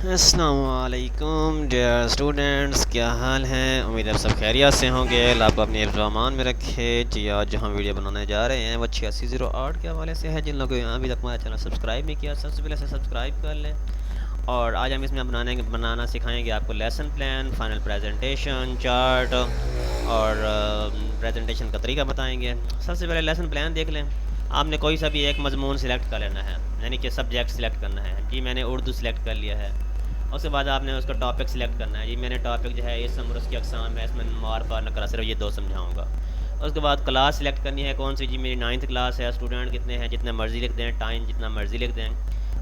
السلام علیکم dear students, کیا حال ہیں؟ امید ہے سب خیریت سے ہوں گے۔ اللہ آپ کو اپنے حفظ و امان میں رکھے۔ جی آج جو ہم ویڈیو بنانے جا رہے ہیں وہ 8608 کے حوالے سے ہے۔ جن لوگوں نے ابھی تک ہمارا چینل سبسکرائب نہیں کیا، سب سے پہلے سبسکرائب کر لیں۔ اور آج ہم اس میں بنانا سکھائیں گے آپ کو lesson plan, final presentation, chart اور پریزنٹیشن کا طریقہ بتائیں گے۔ سب سے پہلے لیسن پلان دیکھ لیں۔ آپ نے کوئی سا بھی ایک مضمون سلیکٹ کر لینا ہے، یعنی کہ سبجیکٹ سلیکٹ کرنا ہے۔ جی میں نے اردو سلیکٹ کر لیا ہے۔ اس کے بعد آپ نے اس کا ٹاپک سلیکٹ کرنا ہے۔ جی میں نے ٹاپک جو ہے اسم اور اس کی اقسام ہے، اس میں معرفہ نکرہ صرف یہ دو سمجھاؤں گا۔ اس کے بعد کلاس سلیکٹ کرنی ہے کون سی۔ جی میری 9th کلاس ہے۔ اسٹوڈنٹ کتنے ہیں، جتنے مرضی لکھ دیں، ٹائم جتنا مرضی لکھ دیں۔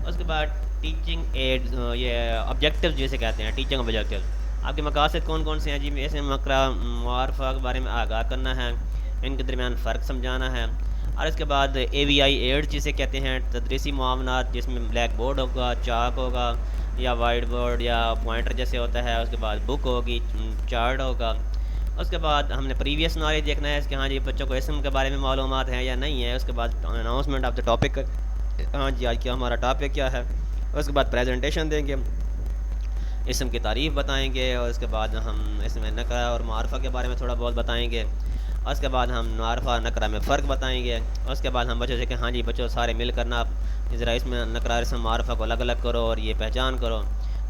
اس کے بعد ٹیچنگ ایڈ، یہ آبجیکٹیو جسے کہتے ہیں، ٹیچنگ آبجیکٹیو۔ آپ کے مقاصد کون کون سے ہیں؟ جی اسم نکرہ معرفہ کے بارے میں آگاہ کرنا ہے، ان کے درمیان فرق سمجھانا ہے۔ اور اس کے بعد AVI ایڈ جسے کہتے ہیں، تدریسی معاونات، جس میں بلیک بورڈ ہوگا، چاک ہوگا یا وائٹ بورڈ یا پوائنٹر جیسے ہوتا ہے۔ اس کے بعد بک ہوگی، چارٹ ہوگا۔ اس کے بعد ہم نے پریویس نالج دیکھنا ہے کہ ہاں جی بچوں کو اسم کے بارے میں معلومات ہیں یا نہیں ہے۔ اس کے بعد اناؤنسمنٹ آف دا ٹاپک، ہاں جی آج کیا ہمارا ٹاپک کیا ہے۔ اس کے بعد پریزنٹیشن دیں گے، اسم کی تعریف بتائیں گے۔ اور اس کے بعد ہم اسم نکرہ اور معرفہ کے بارے میں تھوڑا بہت بتائیں گے۔ اس کے بعد ہم معرفہ نکرہ میں فرق بتائیں گے۔ اس کے بعد ہم بچوں سے کہ ہاں جی بچوں سارے مل کر نا ذرا اس میں نکرہ اسم معرفہ کو الگ الگ کرو اور یہ پہچان کرو۔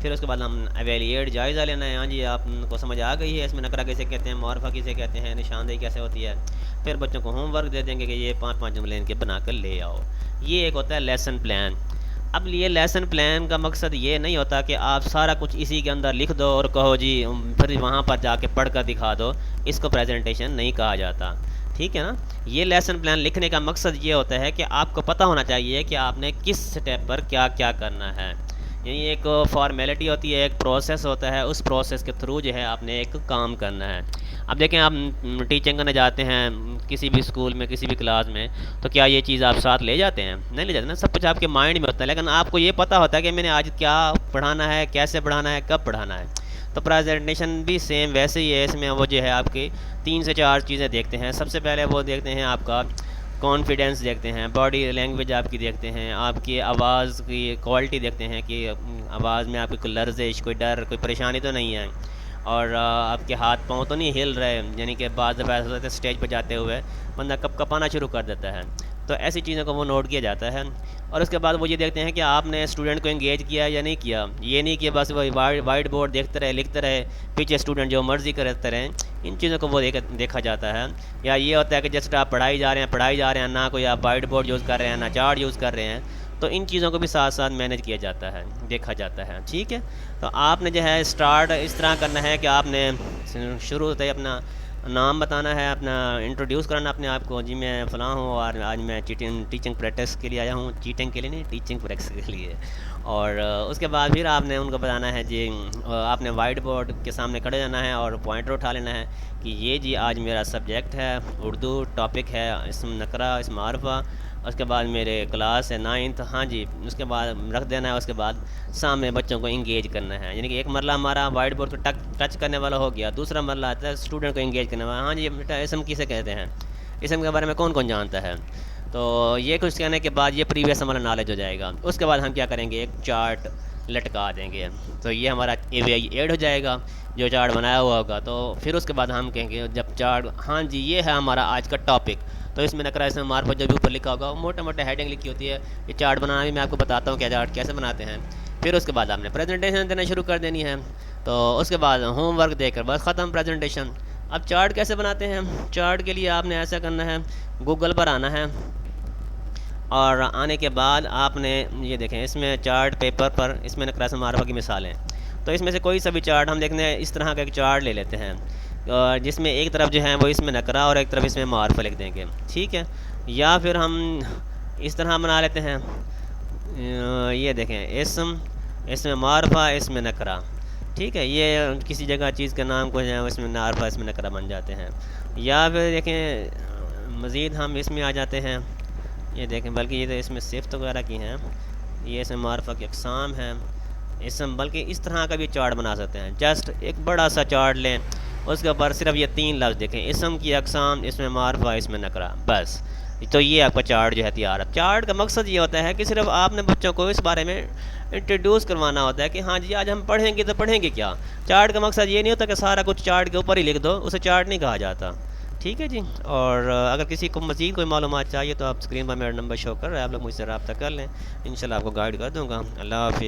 پھر اس کے بعد ہم ایویلیٹ جائزہ لینا ہے۔ ہاں جی آپ کو سمجھ آ گئی ہے اس میں نکرہ کیسے کہتے ہیں، معرفہ کسے کہتے ہیں، نشاندہی کیسے ہوتی ہے۔ پھر بچوں کو ہوم ورک دے دیں گے کہ یہ 5 جملے ان کے بنا کر لے آؤ۔ یہ ایک ہوتا ہے لیسن پلان۔ اب یہ لیسن پلان کا مقصد یہ نہیں ہوتا کہ آپ سارا کچھ اسی کے اندر لکھ دو اور کہو جی پھر وہاں پر جا کے پڑھ کر دکھا دو۔ اس کو پریزنٹیشن نہیں کہا جاتا، ٹھیک ہے نا۔ یہ لیسن پلان لکھنے کا مقصد یہ ہوتا ہے کہ آپ کو پتہ ہونا چاہیے کہ آپ نے کس سٹیپ پر کیا کیا کرنا ہے۔ یعنی ایک فارمیلٹی ہوتی ہے، ایک پروسیس ہوتا ہے، اس پروسیس کے تھرو جو ہے آپ نے ایک کام کرنا ہے۔ اب دیکھیں آپ ٹیچنگ کرنے جاتے ہیں کسی بھی اسکول میں، کسی بھی کلاس میں، تو کیا یہ چیز آپ ساتھ لے جاتے ہیں؟ نہیں لے جاتے نا، سب کچھ آپ کے مائنڈ میں ہوتا ہے، لیکن آپ کو یہ پتہ ہوتا ہے کہ میں نے آج کیا پڑھانا ہے، کیسے پڑھانا ہے، کب پڑھانا ہے۔ تو پریزنٹیشن بھی سیم ویسے ہی ہے۔ اس میں وہ جو ہے آپ کی 3 سے 4 چیزیں دیکھتے ہیں۔ سب سے پہلے وہ دیکھتے ہیں آپ کا کانفیڈنس دیکھتے ہیں، باڈی لینگویج آپ کی دیکھتے ہیں، آپ کی آواز کی کوالٹی دیکھتے ہیں کہ آواز میں آپ کی کوئی لرزش، کوئی ڈر، کوئی پریشانی تو نہیں ہے، اور آپ کے ہاتھ پاؤں تو نہیں ہل رہے۔ یعنی کہ بعض دفعہ ایسا ہوتا ہے اسٹیج پہ جاتے ہوئے بندہ کپ کپانا شروع کر دیتا ہے، تو ایسی چیزوں کو وہ نوٹ کیا جاتا ہے۔ اور اس کے بعد وہ یہ دیکھتے ہیں کہ آپ نے اسٹوڈنٹ کو انگیج کیا یا نہیں کیا۔ یہ نہیں کہ بس وہ وائٹ بورڈ دیکھتے رہے، لکھتے رہے، پیچھے اسٹوڈنٹ جو مرضی کرتے رہیں۔ ان چیزوں کو وہ دیکھا جاتا ہے۔ یا یہ ہوتا ہے کہ جیسے آپ پڑھائی جا رہے ہیں، نہ کوئی آپ وائٹ بورڈ یوز کر رہے ہیں، نہ چارٹ یوز کر رہے ہیں، تو ان چیزوں کو بھی ساتھ ساتھ مینیج کیا جاتا ہے، دیکھا جاتا ہے، ٹھیک ہے۔ تو آپ نے جو ہے اسٹارٹ اس طرح کرنا ہے کہ آپ نے شروع ہوتے اپنا نام بتانا ہے، اپنا انٹروڈیوس کرنا اپنے آپ کو۔ جی میں فلاں ہوں اور آج میں ٹیچنگ پریکٹس کے لیے آیا ہوں، چیٹنگ کے لیے نہیں، ٹیچنگ پریکٹس کے لیے۔ اور اس کے بعد پھر آپ نے ان کو بتانا ہے جی، آپ نے وائٹ بورڈ کے سامنے کھڑے جانا ہے اور پوائنٹر اٹھا لینا ہے کہ یہ جی آج میرا سبجیکٹ ہے اردو، ٹاپک ہے اسم نکرہ، اسم معرفہ۔ اس کے بعد میرے کلاس ہے 9th، ہاں جی اس کے بعد رکھ دینا ہے۔ اس کے بعد سامنے بچوں کو انگیج کرنا ہے، یعنی کہ ایک مرلہ ہمارا وائٹ بورڈ کو ٹچ کرنے والا ہو گیا، دوسرا مرلہ آتا ہے اسٹوڈنٹ کو انگیج کرنے والا۔ ہاں جی بیٹا اسم کسے کہتے ہیں، اسم کے بارے میں کون کون جانتا ہے؟ تو یہ کچھ کہنے کے بعد یہ پریویس ہمارا نالج ہو جائے گا۔ اس کے بعد ہم کیا کریں گے، ایک چارٹ لٹکا دیں گے، تو یہ ہمارا AVI ایڈ ہو جائے گا جو چارٹ بنایا ہوا ہوگا۔ تو پھر اس کے بعد ہم کہیں گے جب چارٹ، ہاں جی یہ ہے ہمارا آج کا ٹاپک، تو اس میں نکرہ اسم معرفہ جو بھی اوپر لکھا ہوگا موٹا موٹا ہیڈنگ لکھی ہوتی ہے۔ یہ چارٹ بنانا بھی میں آپ کو بتاتا ہوں کہ چارٹ کیسے بناتے ہیں۔ پھر اس کے بعد آپ نے پریزنٹیشن دینا شروع کر دینی ہے۔ تو اس کے بعد ہوم ورک دے کر بس ختم پریزنٹیشن۔ اب چارٹ کیسے بناتے ہیں؟ چارٹ کے لیے آپ نے ایسا کرنا ہے، گوگل پر آنا ہے، اور آنے کے بعد آپ نے یہ دیکھیں اس میں چارٹ پیپر پر، اس میں نکرہ اسم معرفہ کی مثالیں، تو اس میں سے کوئی سا بھی چارٹ ہم دیکھنے اس طرح کا ایک چارٹ لے لیتے ہیں، جس میں ایک طرف جو ہے وہ اس میں نکرہ اور ایک طرف اس میں معرفہ لکھ دیں گے، ٹھیک ہے۔ یا پھر ہم اس طرح بنا لیتے ہیں، یہ دیکھیں اس میں معرفہ، اس میں نکرہ، ٹھیک ہے۔ یہ کسی جگہ چیز کا نام کو جو ہے اس میں معرفہ، اس میں نکرہ بن جاتے ہیں۔ یا پھر دیکھیں مزید ہم اس میں آ جاتے ہیں، یہ دیکھیں بلکہ یہ تو اس میں صفت وغیرہ کی ہیں، یہ اس میں معرفہ کی اقسام ہیں، بلکہ اس طرح کا بھی چارٹ بنا سکتے ہیں۔ جسٹ ایک بڑا سا چارٹ لیں، اس کے اوپر صرف یہ 3 لفظ دیکھیں، اسم کی اقسام، اس میں معرفہ، اس میں نکرہ، بس تو یہ آپ کا چارٹ جو ہے تیار ہے۔ چارٹ کا مقصد یہ ہوتا ہے کہ صرف آپ نے بچوں کو اس بارے میں انٹروڈیوس کروانا ہوتا ہے کہ ہاں جی آج ہم پڑھیں گے تو پڑھیں گے کیا. چارٹ کا مقصد یہ نہیں ہوتا کہ سارا کچھ چارٹ کے اوپر ہی لکھ دو, اسے چارٹ نہیں کہا جاتا. ٹھیک ہے جی. اور اگر کسی کو مزید کوئی معلومات چاہیے تو آپ اسکرین پر میرا نمبر شو کر رہے ہیں, آپ لوگ مجھ سے رابطہ کر لیں, انشاءاللہ آپ کو گائیڈ کر دوں گا. اللہ حافظ.